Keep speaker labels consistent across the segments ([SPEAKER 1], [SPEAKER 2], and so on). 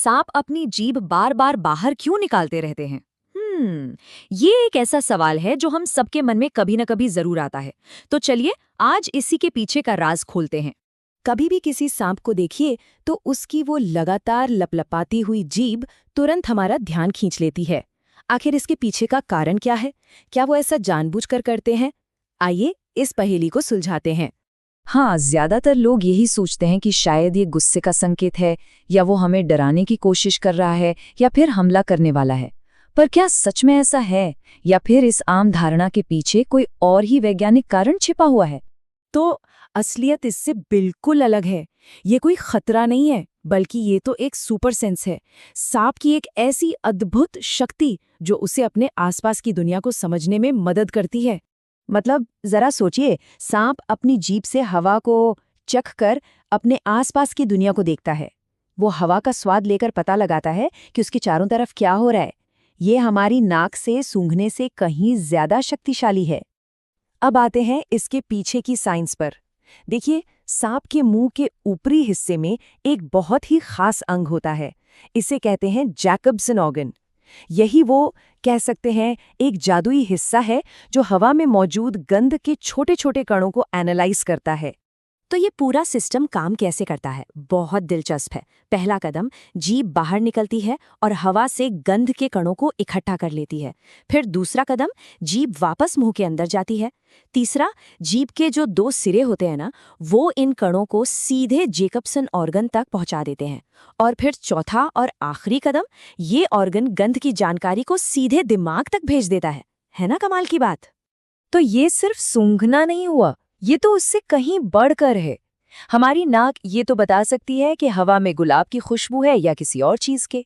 [SPEAKER 1] सांप अपनी जीभ बार बार बाहर क्यों निकालते रहते हैं? ये एक ऐसा सवाल है जो हम सबके मन में कभी न कभी जरूर आता है। तो चलिए आज इसी के पीछे का राज खोलते हैं।
[SPEAKER 2] कभी भी किसी सांप को देखिए तो उसकी वो लगातार लपलपाती हुई जीभ तुरंत हमारा ध्यान खींच लेती है। आखिर इसके पीछे का कारण क्या है? क्या वो ऐसा जानबूझकर करते हैं? आइए इस पहेली को सुलझाते हैं।
[SPEAKER 3] हाँ, ज्यादातर लोग यही सोचते हैं कि शायद ये गुस्से का संकेत है, या वो हमें डराने की कोशिश कर रहा है, या फिर हमला करने वाला है। पर क्या सच में ऐसा है, या फिर इस आम धारणा के पीछे कोई और ही वैज्ञानिक कारण छिपा हुआ है?
[SPEAKER 2] तो असलियत इससे बिल्कुल अलग है। ये कोई खतरा नहीं है, बल्कि ये तो एक सुपर सेंस है। सांप की एक ऐसी अद्भुत शक्ति जो उसे अपने आसपास की दुनिया को समझने में मदद करती है। मतलब जरा सोचिए, सांप अपनी जीभ से हवा को चख कर अपने आसपास की दुनिया को देखता है। वो हवा का स्वाद लेकर पता लगाता है कि उसके चारों तरफ क्या हो रहा है। ये हमारी नाक से सूंघने से कहीं ज्यादा शक्तिशाली है। अब आते हैं इसके पीछे की साइंस पर। देखिए, सांप के मुंह के ऊपरी हिस्से में एक बहुत ही खास अंग होता है। इसे कहते हैं जैकब्सन ऑर्गन। यही वो कह सकते हैं एक जादुई हिस्सा है जो हवा में मौजूद गंध के छोटे छोटे कणों को एनालाइज करता है।
[SPEAKER 1] तो ये पूरा सिस्टम काम कैसे करता है? बहुत दिलचस्प है। पहला कदम, जीभ बाहर निकलती है और हवा से गंध के कणों को इकट्ठा कर लेती है। फिर दूसरा कदम, जीभ वापस मुंह के अंदर जाती है। तीसरा, जीभ के जो दो सिरे होते हैं ना, वो इन कणों को सीधे जैकब्सन ऑर्गन तक पहुंचा देते हैं। और फिर चौथा और आखिरी कदम, ये ऑर्गन गंध की जानकारी को सीधे दिमाग तक भेज देता है ना कमाल की बात?
[SPEAKER 3] तो ये सिर्फ सूंघना नहीं हुआ, ये तो उससे कहीं बढ़कर है। हमारी नाक ये तो बता सकती है कि हवा में गुलाब की खुशबू है या किसी और चीज के,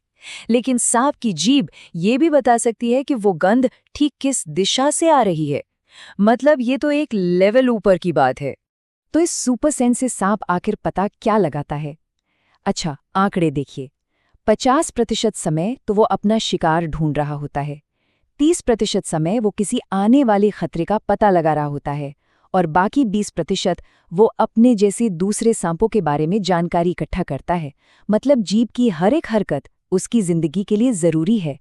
[SPEAKER 3] लेकिन सांप की जीभ ये भी बता सकती है कि वो गंध ठीक किस दिशा से आ रही है। मतलब ये तो एक लेवल ऊपर की बात है।
[SPEAKER 2] तो इस सुपर सेंस से सांप आखिर पता क्या लगाता है? अच्छा, आंकड़े देखिए। 50% समय तो वो अपना शिकार ढूंढ रहा होता है। 30% समय वो किसी आने वाले खतरे का पता लगा रहा होता है। और बाकी 20% वो अपने जैसे दूसरे सांपों के बारे में जानकारी इकट्ठा करता है। मतलब जीभ की हर एक हरकत उसकी जिंदगी के लिए जरूरी है।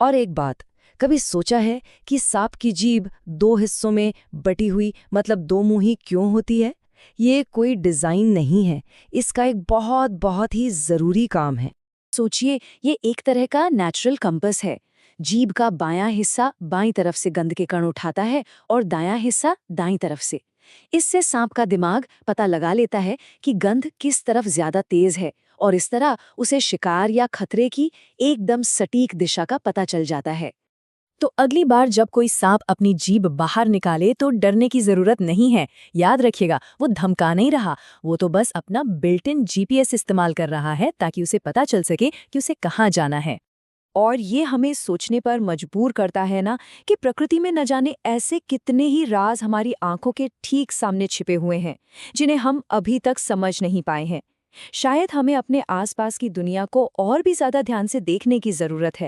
[SPEAKER 3] और एक बात, कभी सोचा है कि सांप की जीभ दो हिस्सों में बटी हुई, मतलब दो मुंही क्यों होती है? ये कोई डिजाइन नहीं है, इसका एक बहुत बहुत ही जरूरी काम है।
[SPEAKER 1] सोचिए, ये एक तरह का नेचुरल कंपास है। जीभ का बायां हिस्सा बाईं तरफ से गंध के कण उठाता है और दायां हिस्सा दाईं तरफ से। इससे सांप का दिमाग पता लगा लेता है कि गंध किस तरफ ज्यादा तेज है, और इस तरह उसे शिकार या खतरे की एकदम सटीक दिशा का पता चल जाता है।
[SPEAKER 2] तो अगली बार जब कोई सांप अपनी जीभ बाहर निकाले तो डरने की जरूरत नहीं है। याद रखिएगा, वो धमका नहीं रहा, वो तो बस अपना बिल्ट इन जीपीएस इस्तेमाल कर रहा है ताकि उसे पता चल सके कि उसे कहाँ जाना है। और ये हमें सोचने पर मजबूर करता है ना, कि प्रकृति में न जाने ऐसे कितने ही राज हमारी आंखों के ठीक सामने छिपे हुए हैं, जिन्हें हम अभी तक समझ नहीं पाए हैं। शायद हमें अपने आसपास की दुनिया को और भी ज्यादा ध्यान से देखने की जरूरत है।